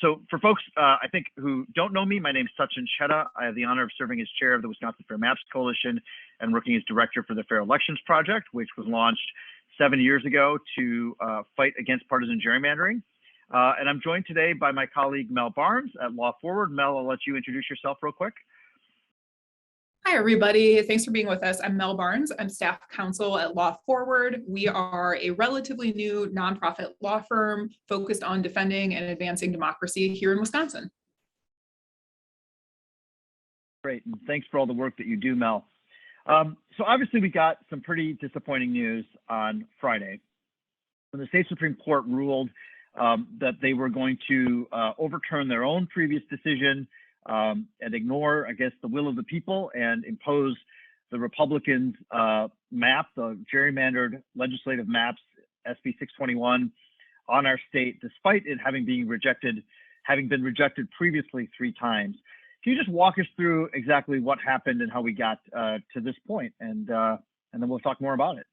So for folks, I think, who don't know me, my name is Sachin Chheda. I have the honor of serving as chair of the Wisconsin Fair Maps Coalition and working as director for the Fair Elections Project, which was launched 7 years ago to fight against partisan gerrymandering. And I'm joined today by my colleague, Mel Barnes at Law Forward. Mel, I'll let you introduce yourself real quick. Hi, everybody. Thanks for being with us. I'm Mel Barnes. I'm staff counsel at Law Forward. We are a relatively new nonprofit law firm focused on defending and advancing democracy here in Wisconsin. Great, and thanks for all the work that you do, Mel. So obviously we got some pretty disappointing news on Friday when the state Supreme Court ruled that they were going to overturn their own previous decision and ignore, I guess, the will of the people and impose the Republicans' map, the gerrymandered legislative maps, SB 621, on our state, despite it having been rejected previously 3 times. Can you just walk us through exactly what happened and how we got to this point, and then we'll talk more about it.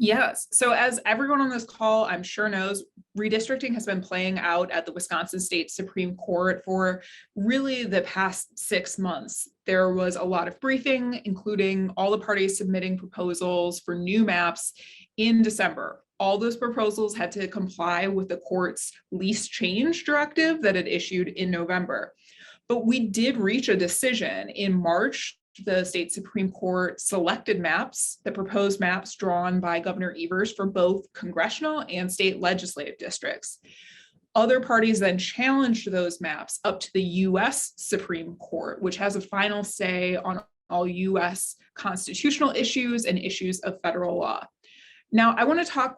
Yes. So as everyone on this call, I'm sure knows, redistricting has been playing out at the Wisconsin State Supreme Court for really the past 6 months. There was a lot of briefing, including all the parties submitting proposals for new maps in December. All those proposals had to comply with the court's least change directive that it issued in November. But we did reach a decision in March. The state Supreme Court selected maps, the proposed maps drawn by Governor Evers for both congressional and state legislative districts. Other parties then challenged those maps up to the U.S. Supreme Court, which has a final say on all U.S. constitutional issues and issues of federal law. Now, I want to talk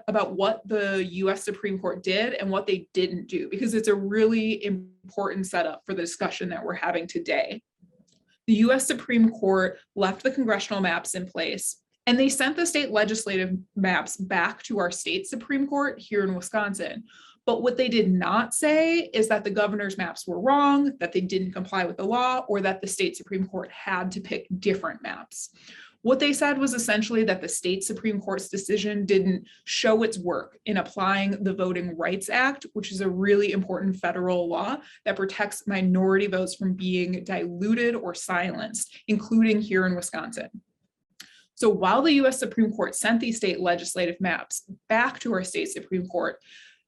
about what the U.S. Supreme Court did and what they didn't do, because it's a really important setup for the discussion that we're having today. The U.S. Supreme Court left the congressional maps in place, and they sent the state legislative maps back to our state Supreme Court here in Wisconsin. But what they did not say is that the governor's maps were wrong, that they didn't comply with the law, or that the state Supreme Court had to pick different maps. What they said was essentially that the state Supreme Court's decision didn't show its work in applying the Voting Rights Act, which is a really important federal law that protects minority votes from being diluted or silenced, including here in Wisconsin. So while the U.S. Supreme Court sent these state legislative maps back to our state Supreme Court,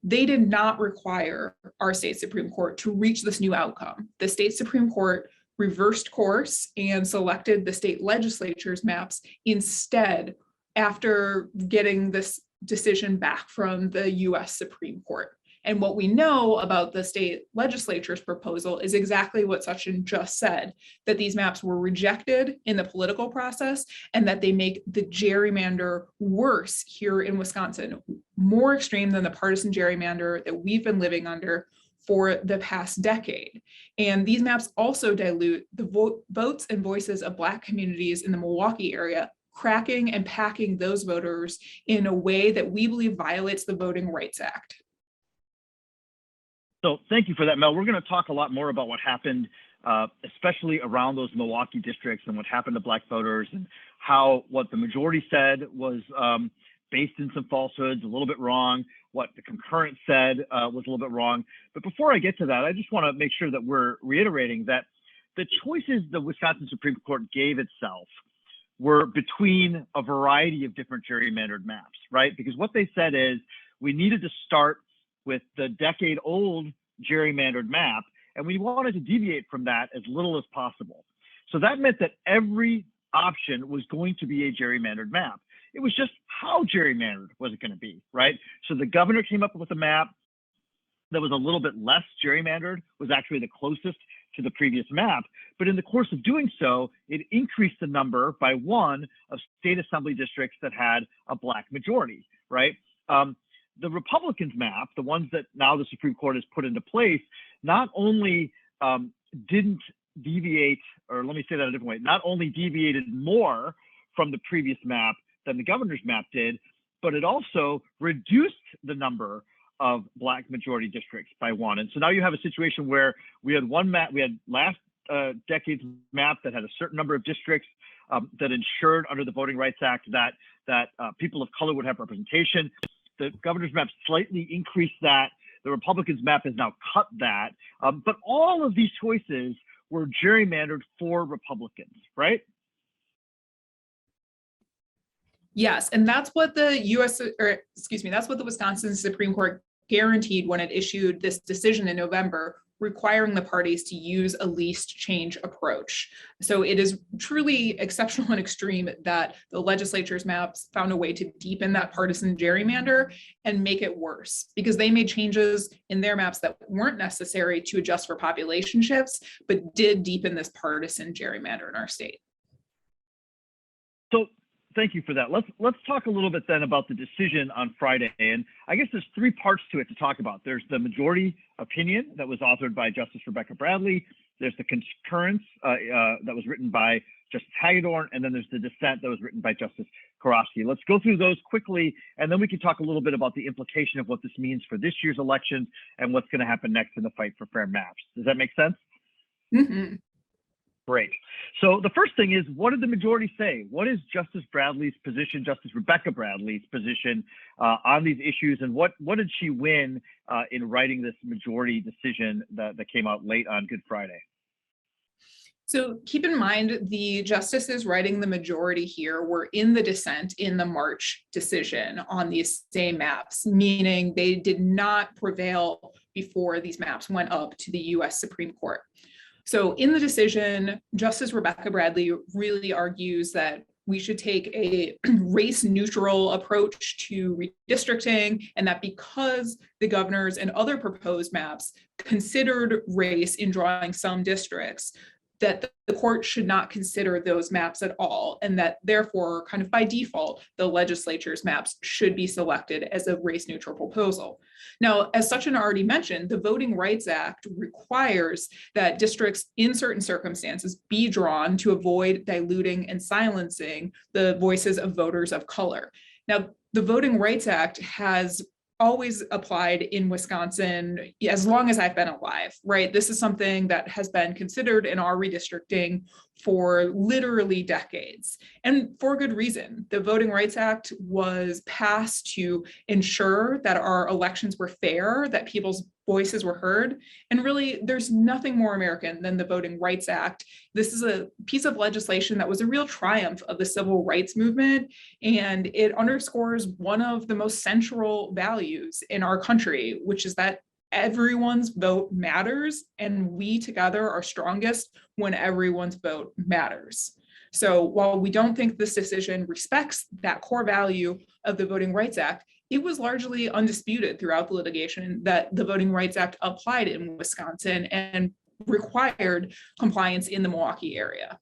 they did not require our state Supreme Court to reach this new outcome. The state Supreme Court reversed course and selected the state legislature's maps instead after getting this decision back from the U.S. Supreme Court. And what we know about the state legislature's proposal is exactly what Sachin just said, that these maps were rejected in the political process and that they make the gerrymander worse here in Wisconsin, more extreme than the partisan gerrymander that we've been living under for the past decade. And these maps also dilute the votes and voices of Black communities in the Milwaukee area, cracking and packing those voters in a way that we believe violates the Voting Rights Act. So thank you for that, Mel. We're going to talk a lot more about what happened, especially around those Milwaukee districts and what happened to Black voters, and how what the majority said was based in some falsehoods, a little bit wrong, what the concurrent said was a little bit wrong. But before I get to that, I just want to make sure that we're reiterating that the choices the Wisconsin Supreme Court gave itself were between a variety of different gerrymandered maps, right? Because what they said is we needed to start with the decade-old gerrymandered map, and we wanted to deviate from that as little as possible. So that meant that every option was going to be a gerrymandered map. It was just how gerrymandered was it going to be, right? So the governor came up with a map that was a little bit less gerrymandered, was actually the closest to the previous map. But in the course of doing so, it increased the number by 1 of state assembly districts that had a Black majority, right? The Republicans' map, the ones that now the Supreme Court has put into place, not only didn't deviate, or let me say that a different way, not only deviated more from the previous map than the governor's map did, but it also reduced the number of Black majority districts by 1. And so now you have a situation where we had one map, we had last decade's map that had a certain number of districts that ensured under the Voting Rights Act that people of color would have representation. The governor's map slightly increased that. The Republicans' map has now cut that. But all of these choices were gerrymandered for Republicans, right? Yes, and that's what the that's what the Wisconsin Supreme Court guaranteed when it issued this decision in November, requiring the parties to use a least change approach. So it is truly exceptional and extreme that the legislature's maps found a way to deepen that partisan gerrymander and make it worse, because they made changes in their maps that weren't necessary to adjust for population shifts, but did deepen this partisan gerrymander in our state. So thank you for that. Let's talk a little bit then about the decision on Friday. And I guess there's three parts to it to talk about. There's the majority opinion that was authored by Justice Rebecca Bradley. There's the concurrence that was written by Justice Hagedorn. And then there's the dissent that was written by Justice Karofsky. Let's go through those quickly, and then we can talk a little bit about the implication of what this means for this year's elections and what's going to happen next in the fight for fair maps. Does that make sense? Mm-hmm. Great. So the first thing is, what did the majority say? What is Justice Bradley's position, Justice Rebecca Bradley's position on these issues, and what did she win in writing this majority decision that came out late on Good Friday? So keep in mind, the justices writing the majority here were in the dissent in the March decision on these same maps, meaning they did not prevail before these maps went up to the US Supreme Court. So in the decision, Justice Rebecca Bradley really argues that we should take a race-neutral approach to redistricting, and that because the governors and other proposed maps considered race in drawing some districts, that the court should not consider those maps at all, and that therefore, kind of by default, the legislature's maps should be selected as a race-neutral proposal. Now, as Sachin already mentioned, the Voting Rights Act requires that districts in certain circumstances be drawn to avoid diluting and silencing the voices of voters of color. Now, the Voting Rights Act has always applied in Wisconsin as long as I've been alive, right? This is something that has been considered in our redistricting for literally decades, and for good reason. The Voting Rights Act was passed to ensure that our elections were fair, that people's voices were heard, and really there's nothing more American than the Voting Rights Act. This is a piece of legislation that was a real triumph of the civil rights movement, and it underscores one of the most central values in our country, which is that everyone's vote matters, and we together are strongest when everyone's vote matters. So while we don't think this decision respects that core value of the Voting Rights Act, it was largely undisputed throughout the litigation that the Voting Rights Act applied in Wisconsin and required compliance in the Milwaukee area.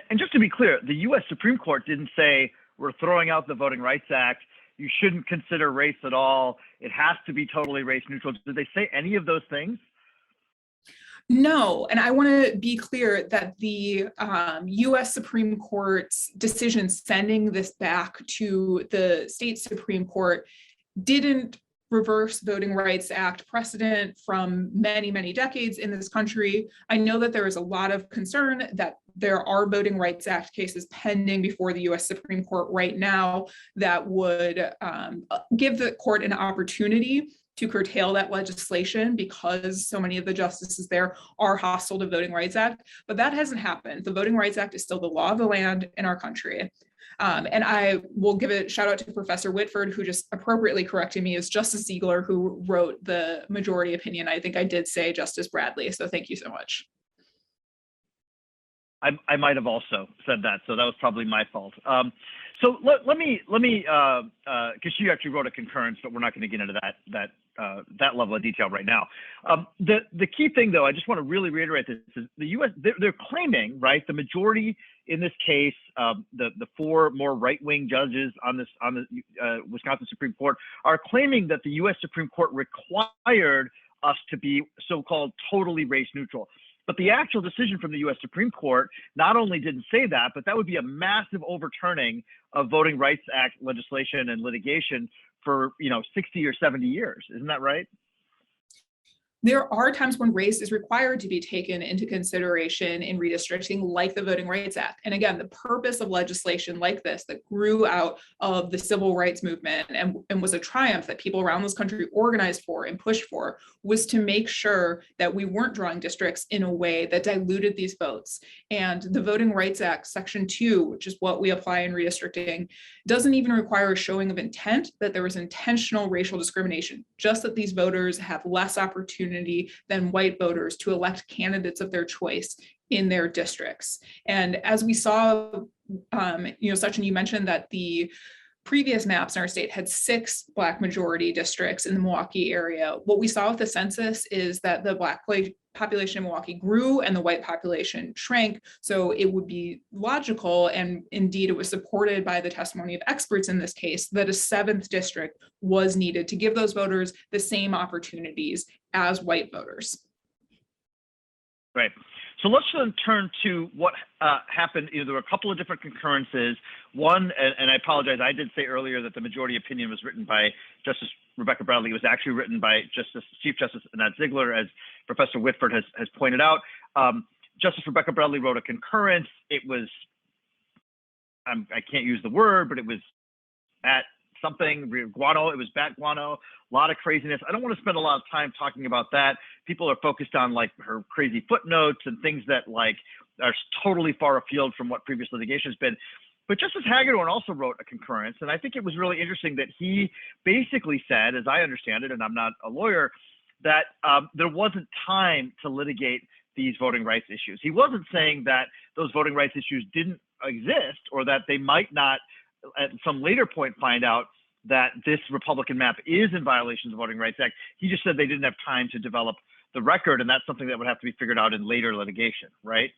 And just to be clear, the U.S. Supreme Court didn't say we're throwing out the Voting Rights Act, you shouldn't consider race at all, it has to be totally race neutral. Did they say any of those things? No, and I want to be clear that the US Supreme Court's decision sending this back to the state Supreme Court didn't reverse Voting Rights Act precedent from many, many decades in this country. I know that there is a lot of concern that there are Voting Rights Act cases pending before the US Supreme Court right now that would give the court an opportunity to curtail that legislation because so many of the justices there are hostile to Voting Rights Act, but that hasn't happened. The Voting Rights Act is still the law of the land in our country. And I will give a shout out to Professor Whitford, who just appropriately corrected me as Justice Ziegler, who wrote the majority opinion. I think I did say Justice Bradley, so thank you so much. I might have also said that, so that was probably my fault. So let me, because she actually wrote a concurrence, but we're not going to get into that level of detail right now. The key thing, though, I just want to really reiterate this: is the U.S. They're claiming, right, the majority in this case, the four more right-wing judges on the Wisconsin Supreme Court are claiming that the U.S. Supreme Court required us to be so-called totally race neutral. But the actual decision from the U.S. Supreme Court not only didn't say that, but that would be a massive overturning of Voting Rights Act legislation and litigation for 60 or 70 years. Isn't that right? There are times when race is required to be taken into consideration in redistricting, like the Voting Rights Act. And again, the purpose of legislation like this that grew out of the civil rights movement and was a triumph that people around this country organized for and pushed for was to make sure that we weren't drawing districts in a way that diluted these votes. And the Voting Rights Act, Section 2, which is what we apply in redistricting, doesn't even require a showing of intent that there was intentional racial discrimination, just that these voters have less opportunity than white voters to elect candidates of their choice in their districts. And as we saw, Sachin, you mentioned that the previous maps in our state had 6 Black majority districts in the Milwaukee area. What we saw with the census is that the Black population in Milwaukee grew and the white population shrank. So it would be logical, and indeed it was supported by the testimony of experts in this case, that a 7th district was needed to give those voters the same opportunities as white voters. Right. So let's then turn to what happened. There were a couple of different concurrences. One, and I apologize, I did say earlier that the majority opinion was written by Justice Rebecca Bradley. It was actually written by Chief Justice Annette Ziegler, as Professor Whitford has pointed out. Justice Rebecca Bradley wrote a concurrence. It was, I can't use the word, but it was at something, guano, it was bat guano, a lot of craziness. I don't want to spend a lot of time talking about that. People are focused on like her crazy footnotes and things that like are totally far afield from what previous litigation has been. But Justice Hagedorn also wrote a concurrence, and I think it was really interesting that he basically said, as I understand it, and I'm not a lawyer, that there wasn't time to litigate these voting rights issues. He wasn't saying that those voting rights issues didn't exist or that they might not at some later point find out that this Republican map is in violation of the Voting Rights Act. He just said they didn't have time to develop the record, and that's something that would have to be figured out in later litigation, right?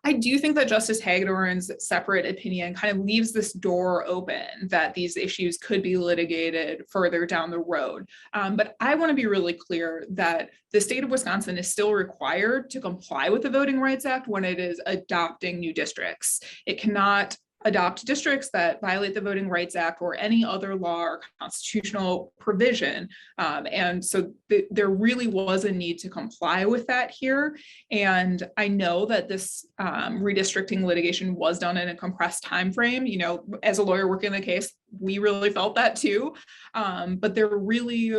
I do think that Justice Hagedorn's separate opinion kind of leaves this door open that these issues could be litigated further down the road. But I want to be really clear that the state of Wisconsin is still required to comply with the Voting Rights Act when it is adopting new districts. It cannot adopt districts that violate the Voting Rights Act or any other law or constitutional provision. And so there really was a need to comply with that here. And I know that this redistricting litigation was done in a compressed time frame. As a lawyer working the case, we really felt that too. But there really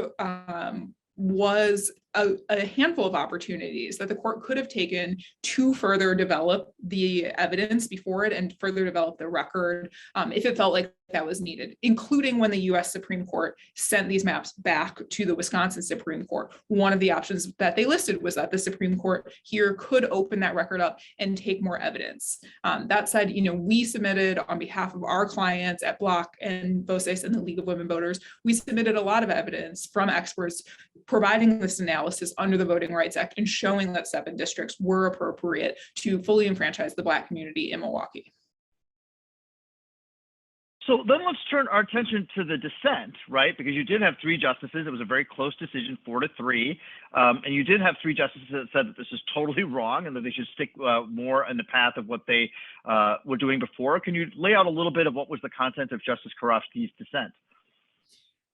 was a handful of opportunities that the court could have taken to further develop the evidence before it and further develop the record if it felt like that was needed, including when the US Supreme Court sent these maps back to the Wisconsin Supreme Court. One of the options that they listed was that the Supreme Court here could open that record up and take more evidence. That said, we submitted on behalf of our clients at Block and Voces and the League of Women Voters, we submitted a lot of evidence from experts providing this analysis under the Voting Rights Act and showing that 7 districts were appropriate to fully enfranchise the Black community in Milwaukee. So then let's turn our attention to the dissent, right? Because you did have 3 justices. It was a very close decision, 4-3. And you did have 3 justices that said that this is totally wrong and that they should stick more in the path of what they were doing before. Can you lay out a little bit of what was the content of Justice Karofsky's dissent?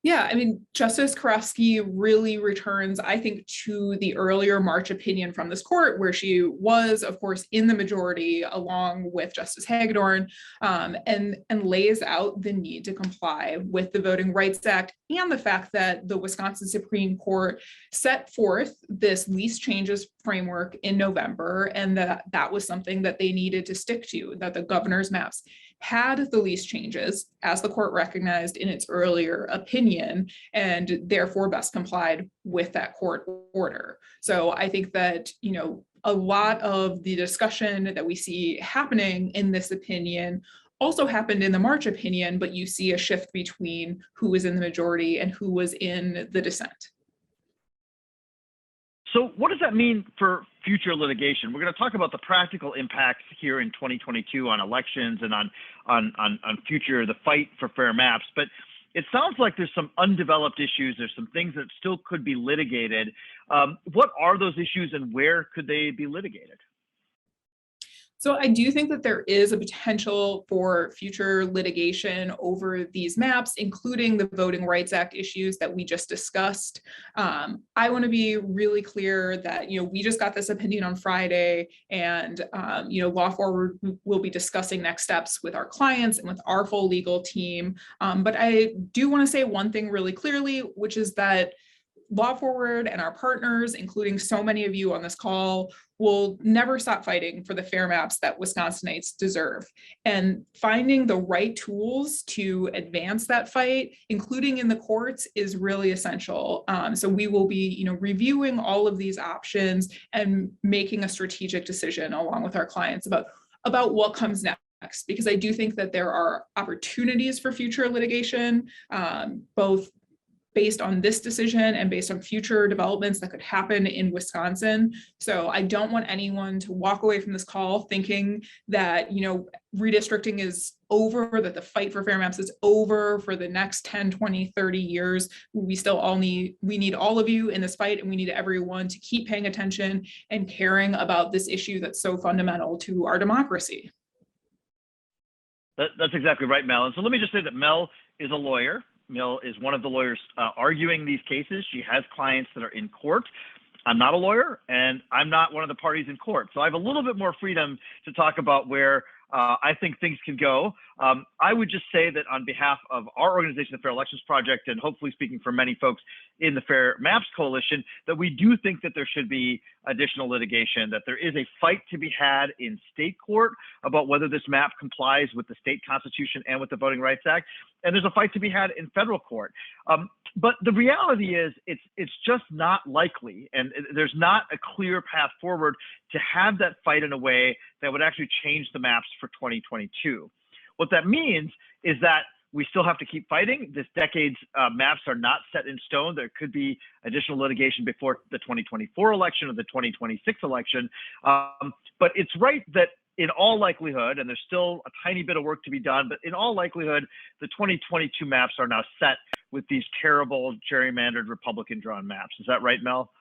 Yeah, Justice Karofsky really returns, I think, to the earlier March opinion from this court, where she was, of course, in the majority along with Justice Hagedorn, and lays out the need to comply with the Voting Rights Act and the fact that the Wisconsin Supreme Court set forth this least changes framework in November, and that was something that they needed to stick to, that the governor's maps had the least changes, as the court recognized in its earlier opinion, and therefore best complied with that court order. So I think that, a lot of the discussion that we see happening in this opinion also happened in the March opinion, but you see a shift between who was in the majority and who was in the dissent. So what does that mean for future litigation? We're going to talk about the practical impacts here in 2022 on elections and on future, the fight for fair maps. But it sounds like there's some undeveloped issues. There's some things that still could be litigated. What are those issues and where could they be litigated? So I do think that there is a potential for future litigation over these maps, including the Voting Rights Act issues that we just discussed. I want to be really clear that, we just got this opinion on Friday, and, Law Forward will be discussing next steps with our clients and with our full legal team. But I do want to say one thing really clearly, which is that Law Forward and our partners, including so many of you on this call, will never stop fighting for the fair maps that Wisconsinites deserve. And finding the right tools to advance that fight, including in the courts, is really essential. So we will be, reviewing all of these options and making a strategic decision along with our clients about what comes next, because I do think that there are opportunities for future litigation, both based on this decision and based on future developments that could happen in Wisconsin. So I don't want anyone to walk away from this call thinking that, redistricting is over, that the fight for fair maps is over for the next 10, 20, 30 years. We need all of you in this fight, and we need everyone to keep paying attention and caring about this issue that's so fundamental to our democracy. That's exactly right, Mel. And so let me just say that Mel is a lawyer. Mel is one of the lawyers arguing these cases. She has clients that are in court. I'm not a lawyer, and I'm not one of the parties in court. So I have a little bit more freedom to talk about where I think things can go. I would just say that on behalf of our organization, the Fair Elections Project, and hopefully speaking for many folks in the Fair Maps Coalition, that we do think that there should be additional litigation, that there is a fight to be had in state court about whether this map complies with the state constitution and with the Voting Rights Act. And there's a fight to be had in federal court. But the reality is it's just not likely, and there's not a clear path forward to have that fight in a way that would actually change the maps for 2022. What that means is that we still have to keep fighting. This decade's maps are not set in stone. There could be additional litigation before the 2024 election or the 2026 election. But it's right that in all likelihood, and there's still a tiny bit of work to be done, but in all likelihood, the 2022 maps are now set with these terrible gerrymandered Republican drawn maps. Is that right, Mel?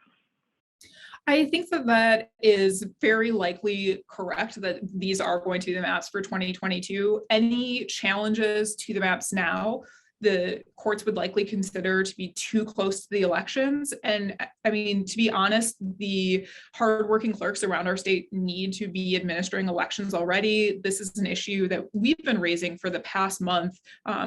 I think that is very likely correct, that these are going to be the maps for 2022. Any challenges to the maps now, the courts would likely consider to be too close to the elections. And I mean, to be honest, the hardworking clerks around our state need to be administering elections already. This is an issue that we've been raising for the past month,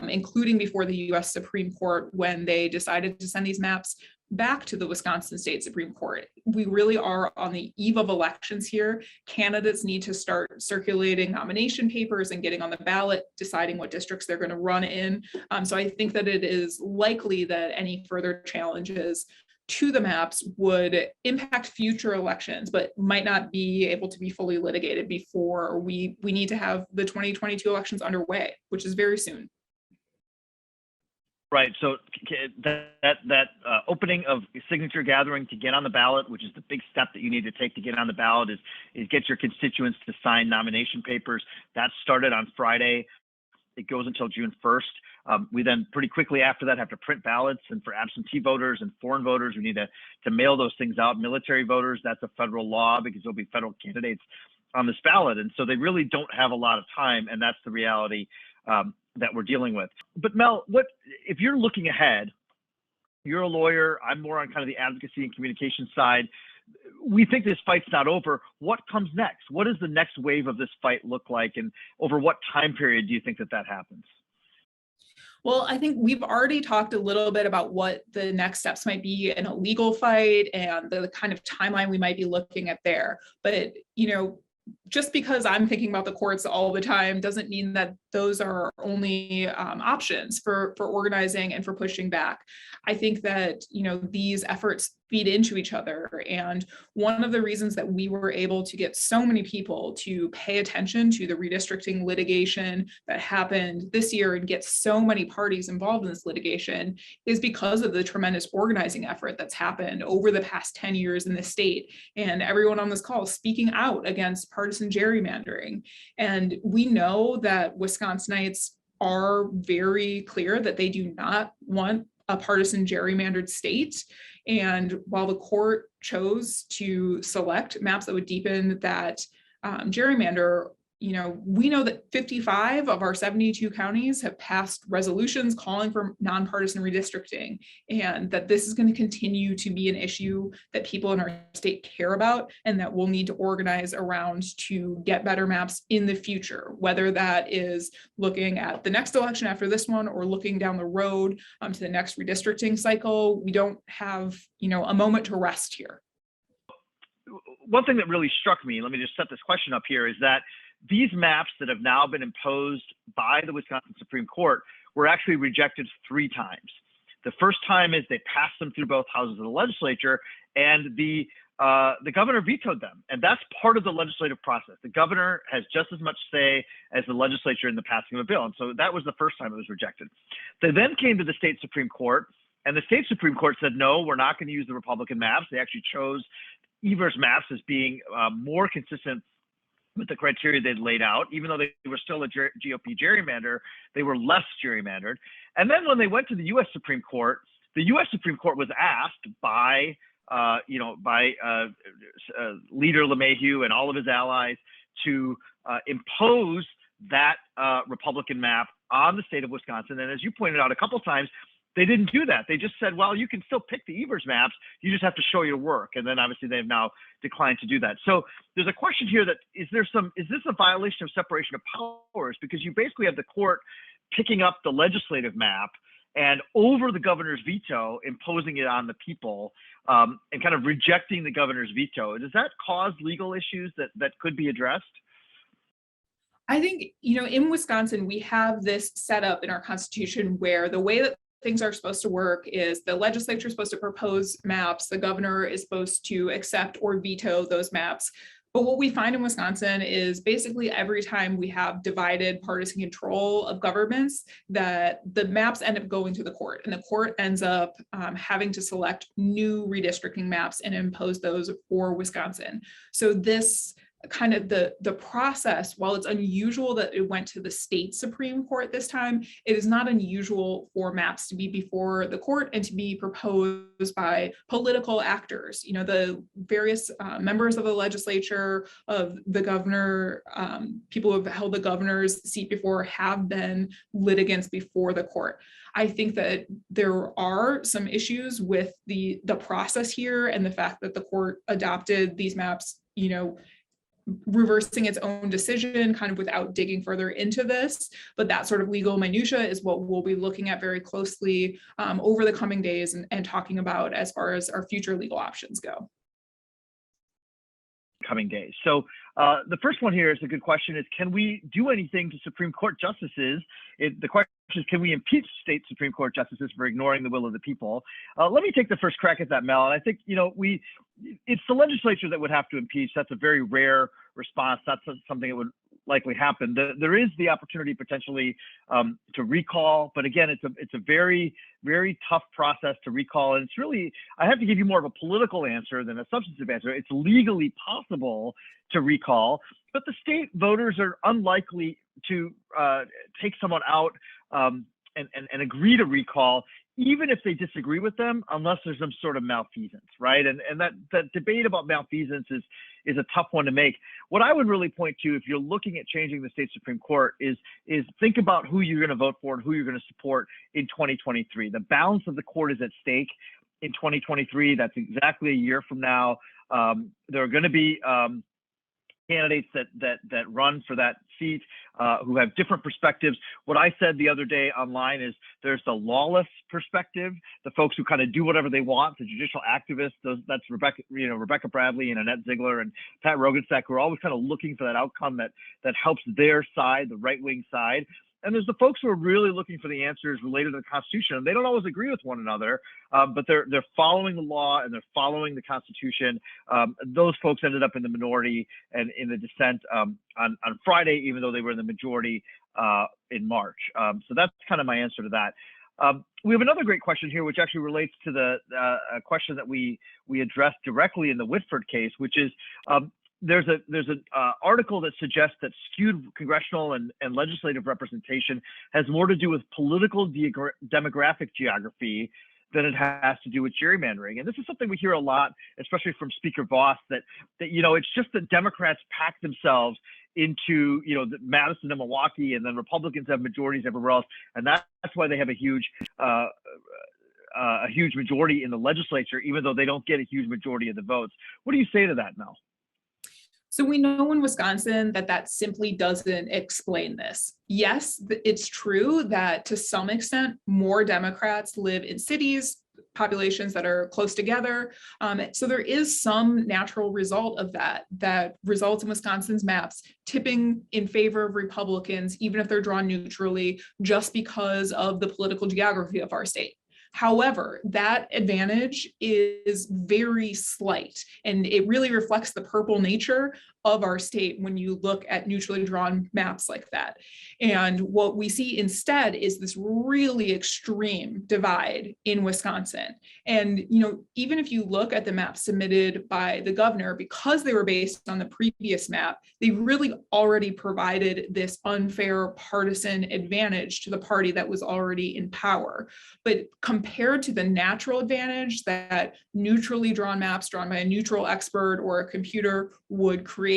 including before the US Supreme Court, when they decided to send these maps back to the Wisconsin State Supreme Court. We really are on the eve of elections here. Candidates need to start circulating nomination papers and getting on the ballot, deciding what districts they're going to run in. So I think that it is likely that any further challenges to the maps would impact future elections, but might not be able to be fully litigated before we need to have the 2022 elections underway, which is very soon. Right. So that opening of signature gathering to get on the ballot, which is the big step that you need to take to get on the ballot, is get your constituents to sign nomination papers. That started on Friday. It goes until June 1st. We then pretty quickly after that have to print ballots, and for absentee voters and foreign voters, we need to mail those things out. Military voters, that's a federal law because there'll be federal candidates on this ballot. And so they really don't have a lot of time, and that's the reality that we're dealing with. But Mel, if you're looking ahead, you're a lawyer, I'm more on kind of the advocacy and communication side. We think this fight's not over. What comes next? What does the next wave of this fight look like? And over what time period do you think that happens? Well, I think we've already talked a little bit about what the next steps might be in a legal fight and the kind of timeline we might be looking at there. But, just because I'm thinking about the courts all the time doesn't mean that those are only options for organizing and for pushing back. I think that, these efforts feed into each other. And one of the reasons that we were able to get so many people to pay attention to the redistricting litigation that happened this year and get so many parties involved in this litigation is because of the tremendous organizing effort that's happened over the past 10 years in the state. And everyone on this call speaking out against partisan gerrymandering. And we know that Wisconsinites are very clear that they do not want a partisan gerrymandered state. And while the court chose to select maps that would deepen that gerrymander, we know that 55 of our 72 counties have passed resolutions calling for nonpartisan redistricting, and that this is going to continue to be an issue that people in our state care about, and that we'll need to organize around to get better maps in the future, whether that is looking at the next election after this one or looking down the road to the next redistricting cycle. We don't have, a moment to rest here. One thing that really struck me, let me just set this question up here, is that these maps that have now been imposed by the Wisconsin Supreme Court were actually rejected 3 times. The first time is they passed them through both houses of the legislature, and the governor vetoed them. And that's part of the legislative process. The governor has just as much say as the legislature in the passing of a bill. And so that was the first time it was rejected. They then came to the state Supreme Court, and the state Supreme Court said, no, we're not going to use the Republican maps. They actually chose Evers maps as being more consistent with the criteria they'd laid out. Even though they were still a GOP gerrymander, they were less gerrymandered. And then when they went to the U.S. Supreme Court, the U.S. Supreme Court was asked by Leader LeMahieu and all of his allies to impose that Republican map on the state of Wisconsin. And as you pointed out a couple times, they didn't do that. They just said, well, you can still pick the Evers maps. You just have to show your work. And then obviously they've now declined to do that. So there's a question here that is this a violation of separation of powers? Because you basically have the court picking up the legislative map and over the governor's veto, imposing it on the people and kind of rejecting the governor's veto. Does that cause legal issues that could be addressed? I think, in Wisconsin, we have this set up in our Constitution where the way that things are supposed to work is the legislature is supposed to propose maps, the governor is supposed to accept or veto those maps. But what we find in Wisconsin is basically every time we have divided partisan control of governments, that the maps end up going to the court, and the court ends up having to select new redistricting maps and impose those for Wisconsin. So this kind of the process, while it's unusual that it went to the state Supreme Court this time, it is not unusual for maps to be before the court and to be proposed by political actors. The various members of the legislature, of the governor, people who have held the governor's seat before have been litigants before the court. I think that there are some issues with the process here and the fact that the court adopted these maps, reversing its own decision kind of without digging further into this. But that sort of legal minutia is what we'll be looking at very closely over the coming days and talking about as far as our future legal options go. Coming days. So the first one here is a good question, is can we do anything to Supreme Court justices? The question is, can we impeach state Supreme Court justices for ignoring the will of the people? Let me take the first crack at that, Mel. And I think, it's the legislature that would have to impeach. That's a very rare response. That's something that would likely happen. There is the opportunity potentially to recall, but again, it's a very, very tough process to recall. And it's really, I have to give you more of a political answer than a substantive answer. It's legally possible to recall, but the state voters are unlikely to take someone out and agree to recall, even if they disagree with them, unless there's some sort of malfeasance, right? And that debate about malfeasance is a tough one to make. What I would really point to, if you're looking at changing the state Supreme Court, is think about who you're going to vote for and who you're going to support in 2023. The balance of the court is at stake in 2023. That's exactly a year from now. There are going to be candidates that run for that seat who have different perspectives. What I said the other day online is there's the lawless perspective, the folks who kind of do whatever they want, the judicial activists. That's Rebecca Bradley and Annette Ziegler and Pat Rogenstack, who are always kind of looking for that outcome that helps their side, the right-wing side. And there's the folks who are really looking for the answers related to the Constitution. They don't always agree with one another, but they're following the law and they're following the Constitution. Those folks ended up in the minority and in the dissent on Friday, even though they were in the majority in March. So that's kind of my answer to that. We have another great question here, which actually relates to the question that we addressed directly in the Whitford case, which is there's an article that suggests that skewed congressional and legislative representation has more to do with political demographic geography than it has to do with gerrymandering. And this is something we hear a lot, especially from Speaker Voss, that it's just that Democrats pack themselves into Madison and Milwaukee, and then Republicans have majorities everywhere else, and that's why they have a huge majority in the legislature, even though they don't get a huge majority of the votes. What do you say to that, Mel? So we know in Wisconsin that simply doesn't explain this. Yes, it's true that to some extent, more Democrats live in cities, populations that are close together. So there is some natural result of that results in Wisconsin's maps tipping in favor of Republicans, even if they're drawn neutrally, just because of the political geography of our state. However, that advantage is very slight, and it really reflects the purple nature of our state when you look at neutrally drawn maps like that. And what we see instead is this really extreme divide in Wisconsin. And even if you look at the map submitted by the governor, because they were based on the previous map, they really already provided this unfair partisan advantage to the party that was already in power. But compared to the natural advantage that neutrally drawn maps drawn by a neutral expert or a computer would create,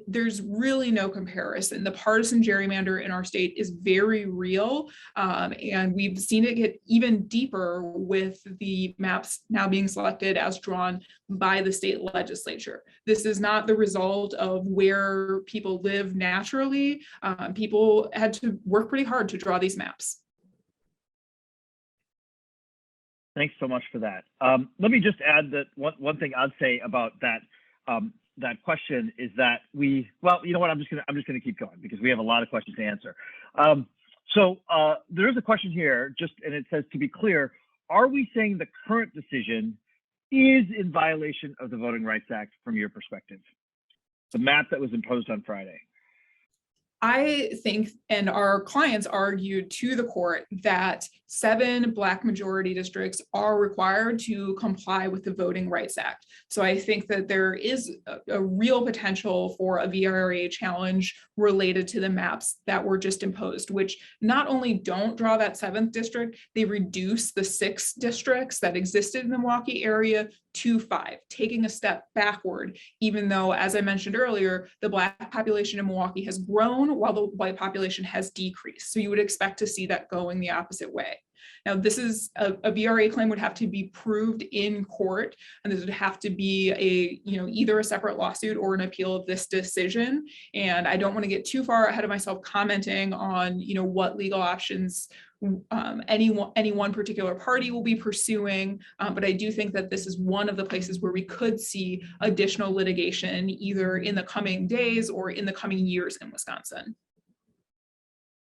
there's really no comparison. The partisan gerrymander in our state is very real, and we've seen it get even deeper with the maps now being selected as drawn by the state legislature. This is not the result of where people live naturally. People had to work pretty hard to draw these maps. Thanks so much for that. Let me just add that one thing I'd say about that that question is that I'm just gonna keep going because we have a lot of questions to answer. So there is a question here, and it says, to be clear, are we saying the current decision is in violation of the Voting Rights Act from your perspective? The map that was imposed on Friday. I think, and our clients argued to the court, that 7 Black majority districts are required to comply with the Voting Rights Act. So I think that there is a real potential for a VRA challenge related to the maps that were just imposed, which not only don't draw that 7th district, they reduce the 6 districts that existed in the Milwaukee area to 5, taking a step backward, even though, as I mentioned earlier, the Black population in Milwaukee has grown while the white population has decreased. So you would expect to see that going the opposite way. Now, this is a VRA claim would have to be proved in court, and this would have to be either a separate lawsuit or an appeal of this decision. And I don't want to get too far ahead of myself commenting on what legal options any one particular party will be pursuing, but I do think that this is one of the places where we could see additional litigation either in the coming days or in the coming years in Wisconsin.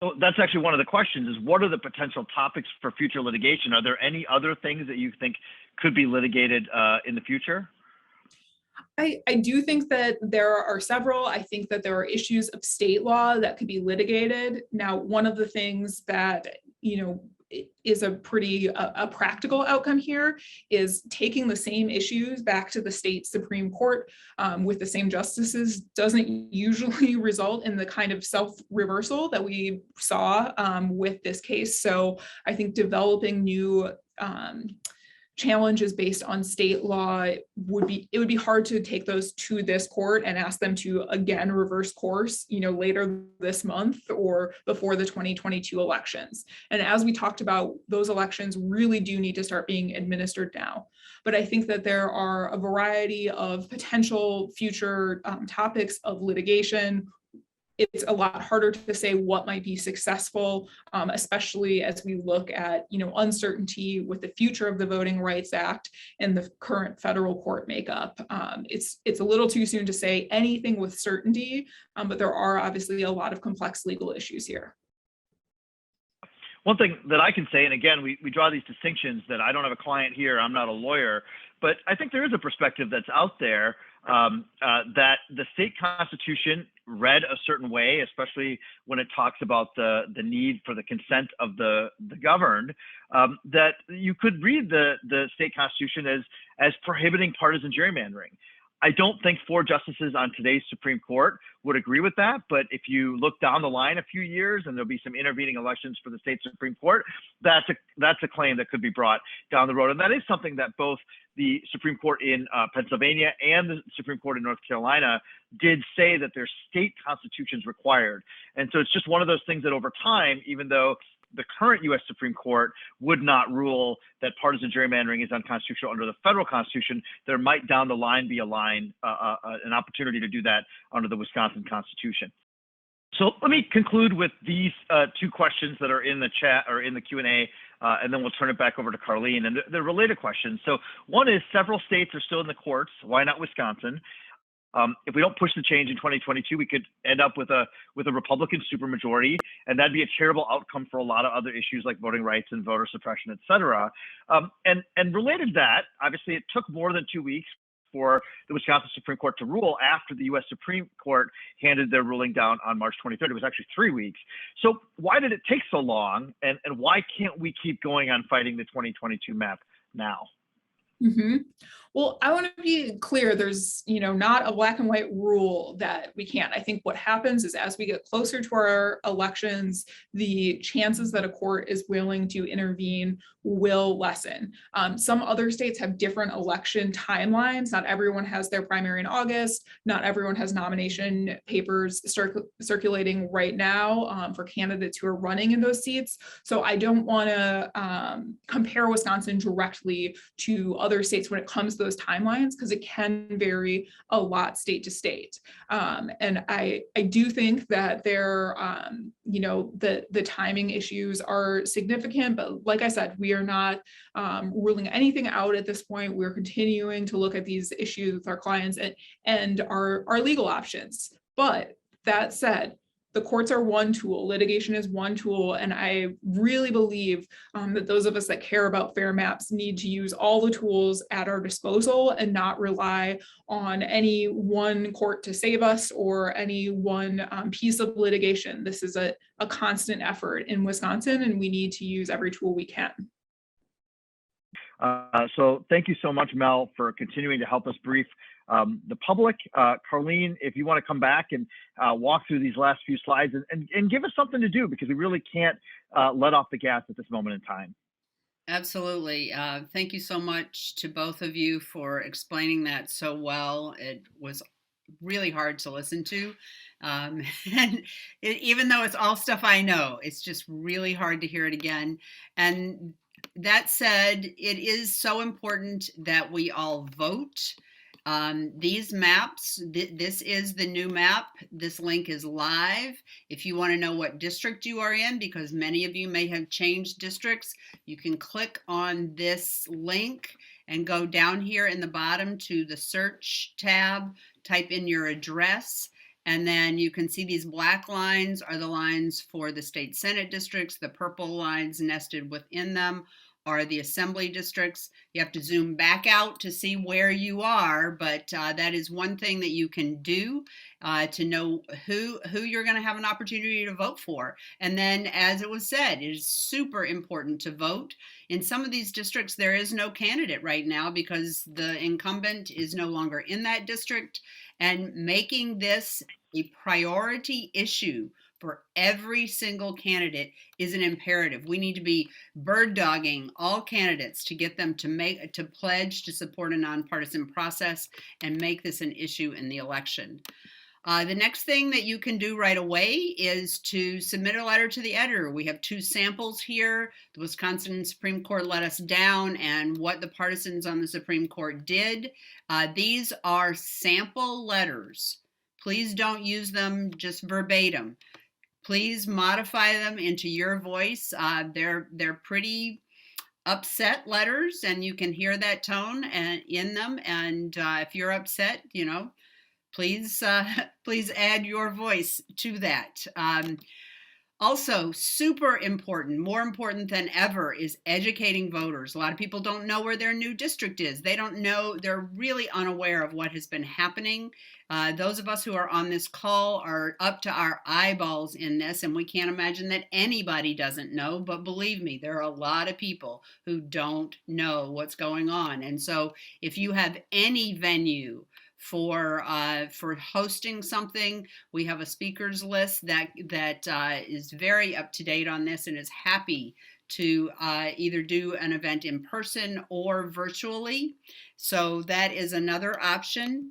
So that's actually one of the questions, is what are the potential topics for future litigation? Are there any other things that you think could be litigated in the future? I do think that there are several. I think that there are issues of state law that could be litigated. Now, one of the things that is a pretty practical outcome here is taking the same issues back to the state Supreme Court with the same justices doesn't usually result in the kind of self-reversal that we saw with this case. So I think developing new challenges based on state law it would be hard to take those to this court and ask them to again reverse course later this month or before the 2022 elections. And as we talked about, those elections really do need to start being administered now. But I think that there are a variety of potential future topics of litigation. It's a lot harder to say what might be successful, especially as we look at uncertainty with the future of the Voting Rights Act and the current federal court makeup. It's a little too soon to say anything with certainty, but there are obviously a lot of complex legal issues here. One thing that I can say, and again, we draw these distinctions that I don't have a client here, I'm not a lawyer, but I think there is a perspective that's out there that the state constitution read a certain way, especially when it talks about the need for the consent of the governed, that you could read the state constitution as prohibiting partisan gerrymandering. I don't think 4 justices on today's Supreme Court would agree with that. But if you look down the line a few years and there'll be some intervening elections for the state Supreme Court, that's a claim that could be brought down the road. And that is something that both the Supreme Court in Pennsylvania and the Supreme Court in North Carolina did say that their state constitutions required. And so it's just one of those things that over time, even though the current U.S. Supreme Court would not rule that partisan gerrymandering is unconstitutional under the federal Constitution, there might down the line be an opportunity to do that under the Wisconsin Constitution. So let me conclude with these 2 questions that are in the chat or in the Q&A, and then we'll turn it back over to Carlene. And they're related questions. So one is, several states are still in the courts. Why not Wisconsin? If we don't push the change in 2022, we could end up with a Republican supermajority, and that'd be a terrible outcome for a lot of other issues like voting rights and voter suppression, et cetera. And related to that, obviously, it took more than 2 weeks for the Wisconsin Supreme Court to rule after the U.S. Supreme Court handed their ruling down on March 23rd. It was actually 3 weeks. So why did it take so long, and why can't we keep going on fighting the 2022 map now? Mm-hmm. Well, I want to be clear, there's, not a black and white rule that we can't. I think what happens is as we get closer to our elections, the chances that a court is willing to intervene will lessen. Some other states have different election timelines. Not everyone has their primary in August. Not everyone has nomination papers circulating right now for candidates who are running in those seats. So I don't want to compare Wisconsin directly to other states when it comes to those timelines, because it can vary a lot state to state. And I do think that there, the timing issues are significant, but like I said, we are not ruling anything out at this point. We're continuing to look at these issues with our clients and our legal options. But that said, the courts are one tool, litigation is one tool, and I really believe that those of us that care about fair maps need to use all the tools at our disposal and not rely on any one court to save us or any one piece of litigation. This is a constant effort in Wisconsin, and we need to use every tool we can. So thank you so much, Mel, for continuing to help us brief the public. Carlene, if you want to come back and walk through these last few slides and give us something to do, because we really can't let off the gas at this moment in time. Absolutely. Thank you so much to both of you for explaining that so well. It was really hard to listen to. And even though it's all stuff I know, it's just really hard to hear it again. And that said, it is so important that we all vote. These maps, this is the new map. This link is live. If you want to know what district you are in, because many of you may have changed districts, you can click on this link and go down here in the bottom to the search tab, type in your address, and then you can see these black lines are the lines for the state Senate districts. The purple lines nested within them are the assembly districts. You have to zoom back out to see where you are, but that is one thing that you can do to know who you're going to have an opportunity to vote for. And then, as it was said, it is super important to vote. In some of these districts, there is no candidate right now because the incumbent is no longer in that district, and making this a priority issue for every single candidate is an imperative. We need to be bird dogging all candidates to get them to pledge to support a nonpartisan process and make this an issue in the election. The next thing that you can do right away is to submit a letter to the editor. We have 2 samples here. The Wisconsin Supreme Court let us down, and what the partisans on the Supreme Court did. These are sample letters. Please don't use them just verbatim. Please modify them into your voice. They're pretty upset letters, and you can hear that tone in them. And if you're upset, please add your voice to that. Also, super important, more important than ever, is educating voters. A lot of people don't know where their new district is. They don't know, they're really unaware of what has been happening. Those of us who are on this call are up to our eyeballs in this, and we can't imagine that anybody doesn't know, but believe me, there are a lot of people who don't know what's going on. And so if you have any venue for hosting something. We have a speakers list that is very up to date on this and is happy to either do an event in person or virtually. So that is another option.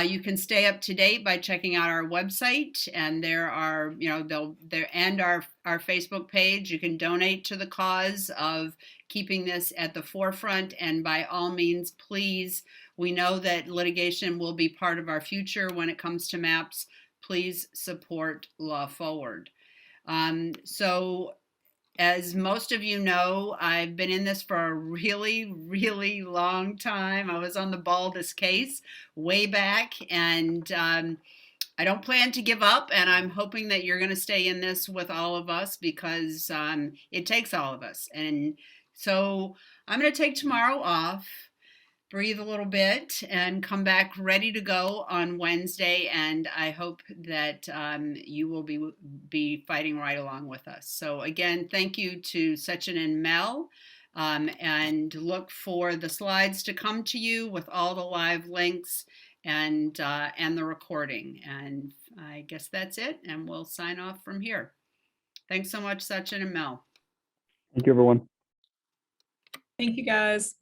You can stay up to date by checking out our website, and there are, and our Facebook page. You can donate to the cause of keeping this at the forefront, and by all means, please, we know that litigation will be part of our future when it comes to maps. Please support Law Forward. So as most of you know, I've been in this for a really, really long time. I was on the Baldus case way back, and I don't plan to give up, and I'm hoping that you're going to stay in this with all of us, because it takes all of us. And so I'm going to take tomorrow off, breathe a little bit, and come back ready to go on Wednesday. And I hope that you will be fighting right along with us. So again, thank you to Sachin and Mel, and look for the slides to come to you with all the live links and the recording. And I guess that's it, and we'll sign off from here. Thanks so much, Sachin and Mel. Thank you, everyone. Thank you, guys.